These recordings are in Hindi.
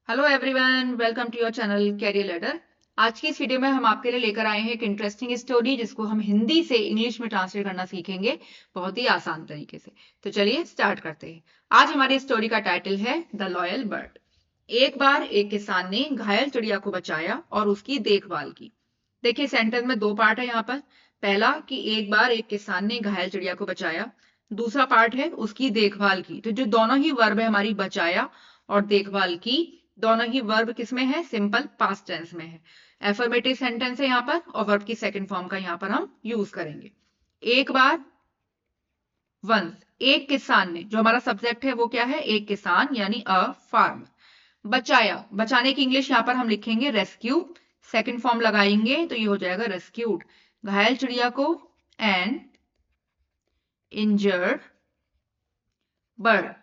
Hello everyone, welcome to your channel career ladder. आज की इस वीडियो में हम आपके लिए लेकर आए हैं एक इंटरेस्टिंग स्टोरी जिसको हम हिंदी से इंग्लिश में ट्रांसलेट करना सीखेंगे बहुत ही आसान तरीके से। तो चलिए स्टार्ट करते हैं। आज हमारी स्टोरी का टाइटल है द लॉयल बर्ड। एक बार एक किसान ने घायल चिड़िया को बचाया और उसकी देखभाल की। देखिए सेंटेंस में दो पार्ट है यहाँ पर। पहला कि एक बार एक किसान ने घायल चिड़िया को बचाया, दूसरा पार्ट है उसकी देखभाल की। तो जो दोनों ही वर्ब है हमारी, बचाया और देखभाल की, दोनों ही वर्ब किसमें है? सिंपल पास्ट टेंस में है। एफर्मेटिव सेंटेंस है यहाँ पर और वर्ब की सेकंड फॉर्म का यहाँ पर हम यूज करेंगे। एक बार, वंस, एक किसान ने, जो हमारा सब्जेक्ट है वो क्या है? एक किसान यानी अ फार्मर। बचाया, बचाने की इंग्लिश यहाँ पर हम लिखेंगे रेस्क्यू। सेकंड फॉर्म लगाएंगे तो ये हो जाएगा रेस्क्यूड। घायल चिड़िया को एन इंजर्ड बर्ड,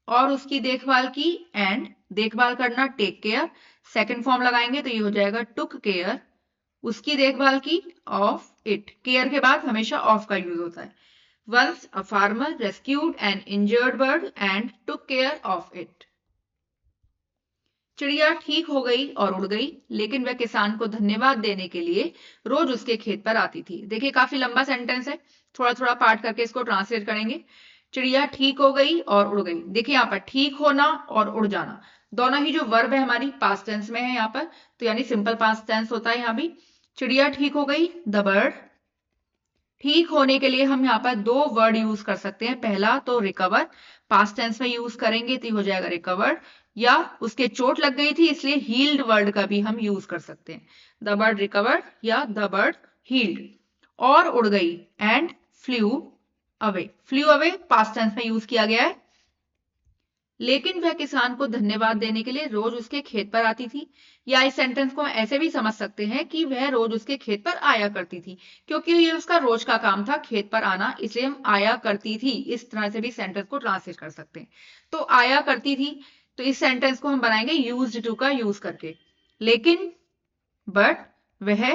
और उसकी देखभाल की, एंड देखभाल करना टेक केयर। सेकंड फॉर्म लगाएंगे तो ये हो जाएगा टुक केयर। उसकी देखभाल की, ऑफ इट। केयर के बाद हमेशा ऑफ का यूज होता है। Once a farmer rescued an injured bird and took care of it. चिड़िया ठीक हो गई और उड़ गई, लेकिन वह किसान को धन्यवाद देने के लिए रोज उसके खेत पर आती थी। देखिए काफी लंबा सेंटेंस है, थोड़ा थोड़ा पार्ट करके इसको ट्रांसलेट करेंगे। चिड़िया ठीक हो गई और उड़ गई। देखिए यहाँ पर ठीक होना और उड़ जाना दोनों ही जो वर्ब है हमारी पास्ट टेंस में है यहाँ पर, तो यानी सिंपल पास्ट टेंस होता है यहाँ भी। चिड़िया ठीक हो गई, द बर्ड। ठीक होने के लिए हम यहाँ पर दो वर्ड यूज कर सकते हैं। पहला तो रिकवर, पास्ट टेंस में यूज करेंगे तो हो जाएगा रिकवर्ड, या उसके चोट लग गई थी इसलिए हील्ड वर्ड का भी हम यूज कर सकते हैं। द बर्ड रिकवर्ड या द बर्ड हील्ड। और उड़ गई, and flew away. Flew away past tense में यूज किया गया है। लेकिन वह किसान को धन्यवाद देने के लिए रोज उसके खेत पर आती थी। या इस सेंटेंस को ऐसे भी समझ सकते हैं कि वह रोज उसके खेत पर आया करती थी, क्योंकि ये उसका रोज का काम था खेत पर आना, इसलिए हम आया करती थी इस तरह से भी सेंटेंस को ट्रांसलेट कर सकते हैं। तो आया करती थी, तो इस सेंटेंस को हम बनाएंगे यूज्ड टू का यूज करके। लेकिन, बट, वह,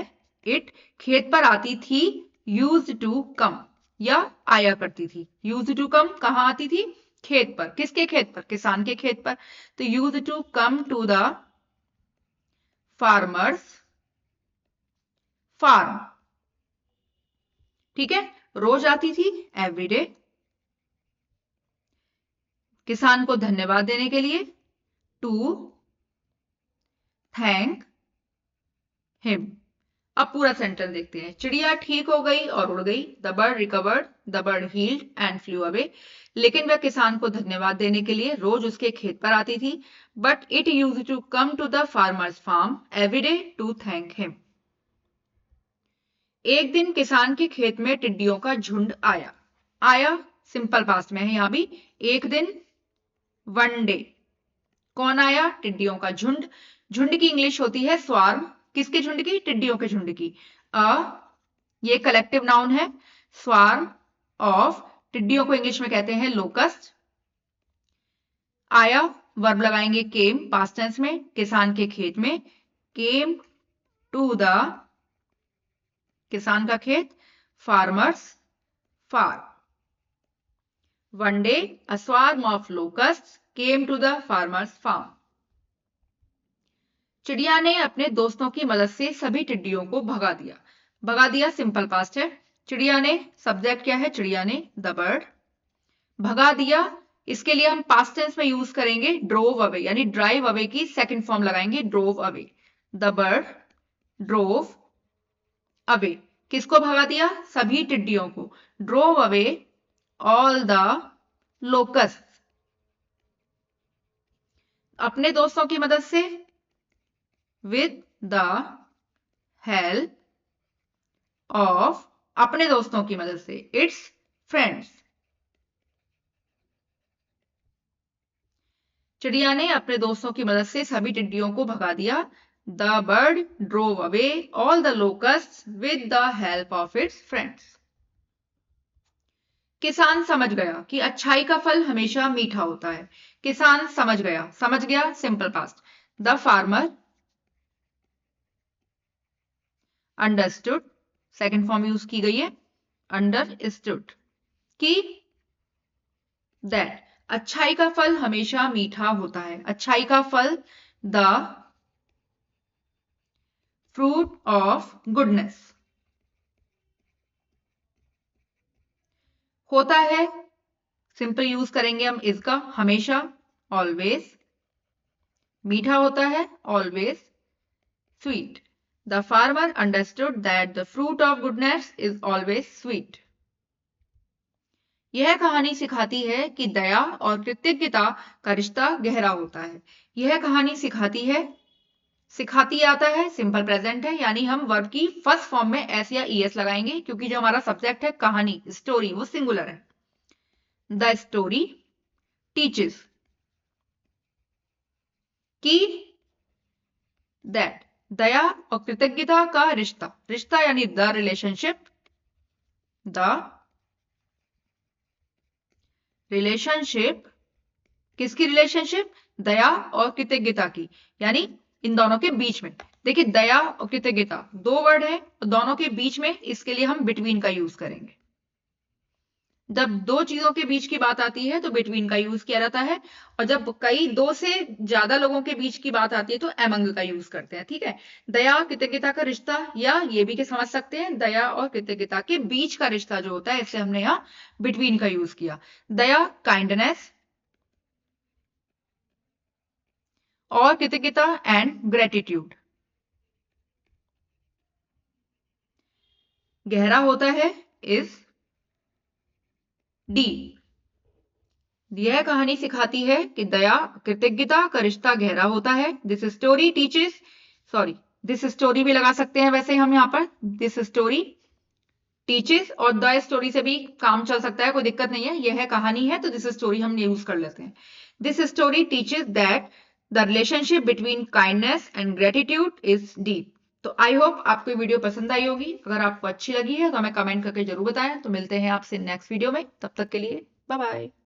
इट खेत पर आती थी, यूज्ड टू कम, या आया करती थी। यूज्ड टू कम कहाँ आती थी? खेत पर। किसके खेत पर? किसान के खेत पर। तो use to come to the farmer's farm. ठीक है, रोज आती थी, एवरीडे। किसान को धन्यवाद देने के लिए, टू थैंक हिम। अब पूरा सेंटेंस देखते हैं। चिड़िया ठीक हो गई और उड़ गई, the bird recovered, the bird healed and flew away. लेकिन वह किसान को धन्यवाद देने के लिए रोज उसके खेत पर आती थी, but it used to come to the farmer's farm everyday to thank him. एक दिन किसान के खेत में टिड्डियों का झुंड आया। आया सिंपल पास्ट में है यहां भी। एक दिन, वन डे। कौन आया? टिड्डियों का झुंड। झुंड की इंग्लिश होती है स्वार्म। किसके झुंड की? टिड्डियों के झुंड की। अ ये कलेक्टिव नाउन है। स्वार्म ऑफ, टिड्डियों को इंग्लिश में कहते हैं लोकस्ट। आया वर्ब लगाएंगे केम पास्ट टेंस में, किसान के खेत में। केम टू द, किसान का खेत, farmer's farm. One day a swarm of locust came to the farmer's farm. चिड़िया ने अपने दोस्तों की मदद से सभी टिड्डियों को भगा दिया। भगा दिया सिंपल पास्ट है। चिड़िया ने, सब्जेक्ट क्या है? चिड़िया ने, द बर्ड। भगा दिया, इसके लिए हम पास्ट टेंस में यूज करेंगे ड्रोव अवे, यानी ड्राइव अवे की सेकंड फॉर्म लगाएंगे drove away. The bird drove away. किसको भगा दिया? सभी टिड्डियों को। Drove away all the locust, अपने दोस्तों की मदद से, विद द हेल्प ऑफ, अपने दोस्तों की मदद से, इट्स फ्रेंड्स। चिड़िया ने अपने दोस्तों की मदद से सभी टिड्डियों को भगा दिया। The bird drove away all the locust with the help of its friends. किसान समझ गया कि अच्छाई का फल हमेशा मीठा होता है। किसान समझ गया, समझ गया simple past. The farmer understood, second form use की गई है अंडरस्टूड, कि दैट अच्छाई का फल हमेशा मीठा होता है। अच्छाई का फल, द फ्रूट ऑफ गुडनेस। होता है, सिंपल यूज करेंगे हम इसका, हमेशा, ऑलवेज। मीठा होता है, always sweet. The farmer understood that the fruit of goodness is always sweet. यह कहानी सिखाती है कि दया और कृतज्ञता का रिश्ता गहरा होता है। यह कहानी सिखाती है, सिखाती आता है, सिंपल प्रेजेंट है, यानी हम वर्ब की फर्स्ट फॉर्म में एस या ईएस लगाएंगे, क्योंकि जो हमारा सब्जेक्ट है कहानी, स्टोरी, वो सिंगुलर है। द स्टोरी टीचेस कि दैट, दया और कृतज्ञता का रिश्ता, रिश्ता यानी द रिलेशनशिप, द रिलेशनशिप, किसकी रिलेशनशिप? दया और कृतज्ञता की, यानी इन दोनों के बीच में। देखिए दया और कृतज्ञता दो वर्ड है, दोनों के बीच में, इसके लिए हम बिटवीन का यूज करेंगे। जब दो चीजों के बीच की बात आती है तो बिटवीन का यूज किया जाता है, और जब कई दो से ज्यादा लोगों के बीच की बात आती है तो एमंग का यूज करते हैं। ठीक है, दया कृतज्ञता का रिश्ता, या ये भी के समझ सकते हैं दया और कृतज्ञता के बीच का रिश्ता जो होता है, इससे हमने यहाँ बिटवीन का यूज किया। दया काइंडनेस, और कृतज्ञता एंड ग्रेटिट्यूड। गहरा होता है, इज डी। यह कहानी सिखाती है कि दया कृतज्ञता का रिश्ता गहरा होता है। This story teaches, sorry this story भी लगा सकते हैं वैसे हम यहाँ पर, दिस स्टोरी टीचेस, और द स्टोरी से भी काम चल सकता है, कोई दिक्कत नहीं है। यह कहानी है तो दिस स्टोरी हम यूज कर लेते हैं। This story teaches that the relationship between kindness and gratitude is deep. तो आई होप आपको ये वीडियो पसंद आई होगी। अगर आपको अच्छी लगी है तो हमें कमेंट करके जरूर बताएं। तो मिलते हैं आपसे नेक्स्ट वीडियो में, तब तक के लिए बाय बाय।